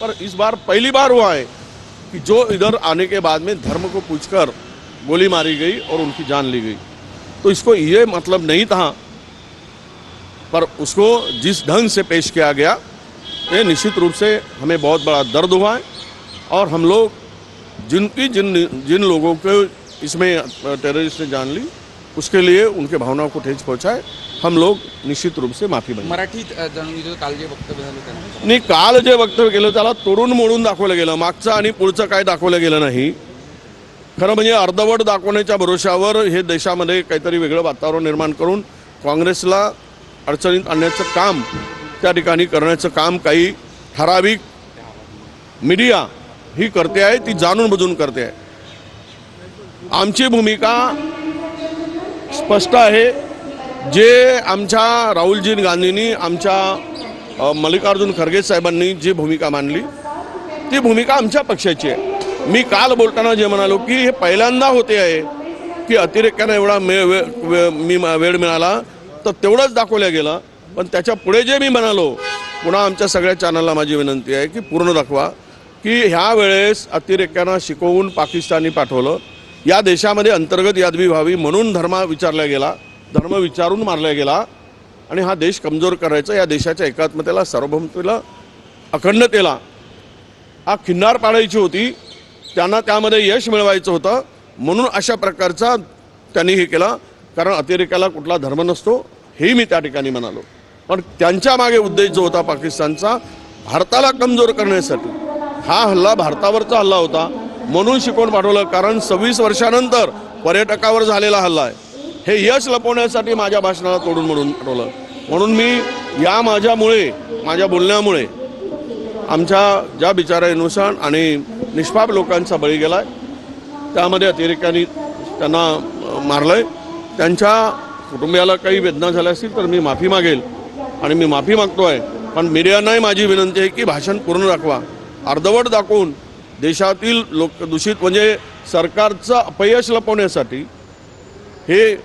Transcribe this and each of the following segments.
पर इस बार पहली बार हुआ है कि जो इधर आने के बाद में धर्म को पूछकर गोली मारी गई और उनकी जान ली गई। तो इसको ये मतलब नहीं था, पर उसको जिस ढंग से पेश किया गया ये निश्चित रूप से हमें बहुत बड़ा दर्द हुआ है। और हम लोग जिन लोगों को इसमें टेररिस्ट ने जान ली उसके लिए उनके भावनाओं को ठेस पहुंचाए, हम लोग निश्चित रूप से माफी मागतो। मराठीत जाणून काल जे वक्तव्य झालं त्यानं नाही, काल जे वक्तव्य केलं त्याला तोडून मोडून दाखवलं गेलं, मागचं आणि पुढचं काय दाखवलं गेलं नाही। खरं म्हणजे अर्धवट दाखवण्याच्या भरोशावर हे देशामध्ये काहीतरी वेगळं वातावरण निर्माण करून काँग्रेसला अडचणीत आणण्याचं काम त्या ठिकाणी करण्याचं काम काही ठराविक मीडिया ही करते आहे, ती जाणून बुजून करते आहे। आमची भूमिका स्पष्ट आहे। जे आमच्या राहुलजी गांधींनी, आमच्या मल्लिकार्जुन खरगे साहेबांनी जी भूमिका मांडली ती भूमिका आमच्या पक्षाची आहे। मी काल बोलताना जे म्हणालो की हे पहिल्यांदा होते आहे की अतिरेक्याने एवढा वेळ मिळाला तर तेवढंच दाखवलं गेलं, पण त्याच्या पुढे जे मी म्हणालो, पुन्हा आमच्या सगळ्या चॅनलला माझी विनंती आहे की पूर्ण दाखवा की ह्या वेळेस अतिरेक्यांना शिकवून पाकिस्तानी पाठवलं। या देशामध्ये अंतर्गत यादवी व्हावी म्हणून धर्म विचारला गेला, धर्म विचारून मारला गेला आणि हा देश कमजोर करायचा, या देशाच्या एकात्मतेला, सार्वभौमतेला, अखंडतेला हा खिंडार पाडायची होती, त्यांना त्यामध्ये यश मिळवायचं होतं, म्हणून अशा प्रकारचा त्यांनी हे केला। कारण अतिरेक्याला कुठला धर्म नसतो हेही मी त्या ठिकाणी म्हणालो, पण त्यांच्या मागे उद्देश जो होता पाकिस्तानचा भारताला कमजोर करण्यासाठी, हा हल्ला भारतावरचा हल्ला होता म्हणून शिकवून पाठवलं। कारण 26 वर्षानंतर पर्यटकावर झालेला हल्ला आहे, हे यश लपवण्यासाठी माझ्या भाषणाला तोडून मोडून पाठवलं। म्हणून मी या माझ्या बोलण्यामुळे आमच्या ज्या बिचारा इनोसंट आणि निष्पाप लोकांचा बळी गेलाय, त्यामध्ये अतिरेक्यांनी त्यांना मारलंय, त्यांच्या कुटुंबियाला काही वेदना झाल्या असतील तर मी माफी मागेल आणि मी माफी मागतोय। पण मीडियांनाही माझी विनंती आहे की भाषण पूर्ण दाखवा। अर्धवट दाखवून देशातील लोक दूषित म्हणजे सरकारचं अपयश लपवण्यासाठी हे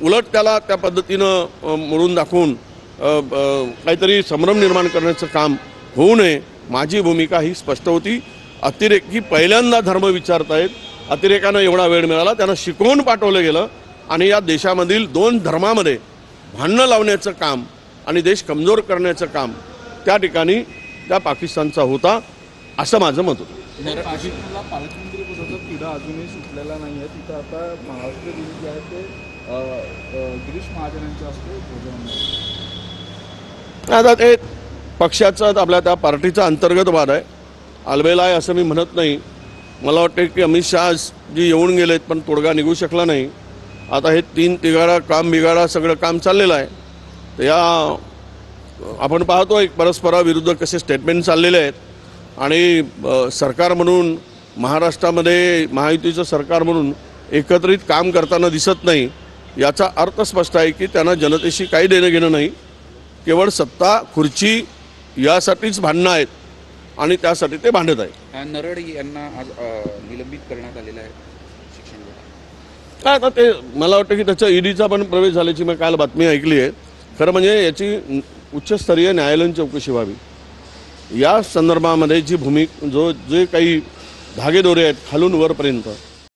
उलट त्याला त्या पद्धतीनं मोडून दाखवून काहीतरी संभ्रम निर्माण करण्याचं काम होऊ नये। माझी भूमिका ही स्पष्ट होती। अतिरेकी पहिल्यांदा धर्म विचारतायत, अतिरेकांना एवढा वेळ मिळाला, त्यांना शिकवून पाठवलं गेलं आणि या देशामधील दोन धर्मामध्ये भांडणं लावण्याचं काम आणि देश कमजोर करण्याचं काम त्या ठिकाणी त्या पाकिस्तानचा होता, असं माझं मत होतं। पाकिस्तानला पालकमंत्रीपदाचा तिढा अजूनही सुटलेला नाही आहे। तिथं आता महाराष्ट्र दिन जे आहे ते गिरीश महाजनांच्या हस्ते भोजन। आता ते पक्षाचा आपल्या त्या पार्टीचा अंतर्गत वाद आहे, आलबेला आहे असं मी म्हणत नाही। मला वाटतं की अमित शहा जी येऊन गेलेत पण तोडगा निघू शकला नाही। आता हे 3 तिघाडा काम बिघाडा सगळं काम चाललेलं आहे, तर या आपण पाहतो एक परस्पराविरुद्ध कसे स्टेटमेंट चाललेले आहेत आणि सरकार म्हणून महाराष्ट्रामध्ये महायुतीचं सरकार म्हणून एकत्रित काम करताना दिसत नाही। याचा अर्थ स्पष्ट आहे की त्यांना जनतेशी काही देणं घेणं नाही, केवळ सत्ता खुर्ची यासाठीच भांडणं आहेत आणि त्यासाठी ते भांडत आहेत। नरड यांना आज निलंबित करण्यात आलेलं आहे शिक्षण विभागात। काय आता ते मला वाटतं की त्याच्या ईडीचा पण प्रवेश झाल्याची मी काल बातमी ऐकली आहे। खरं म्हणजे याची उच्चस्तरीय न्यायालयीन चौकशी व्हावी। या संदर्भामध्ये जी जे काही धागेदोरे आहेत खालून वरपर्यंत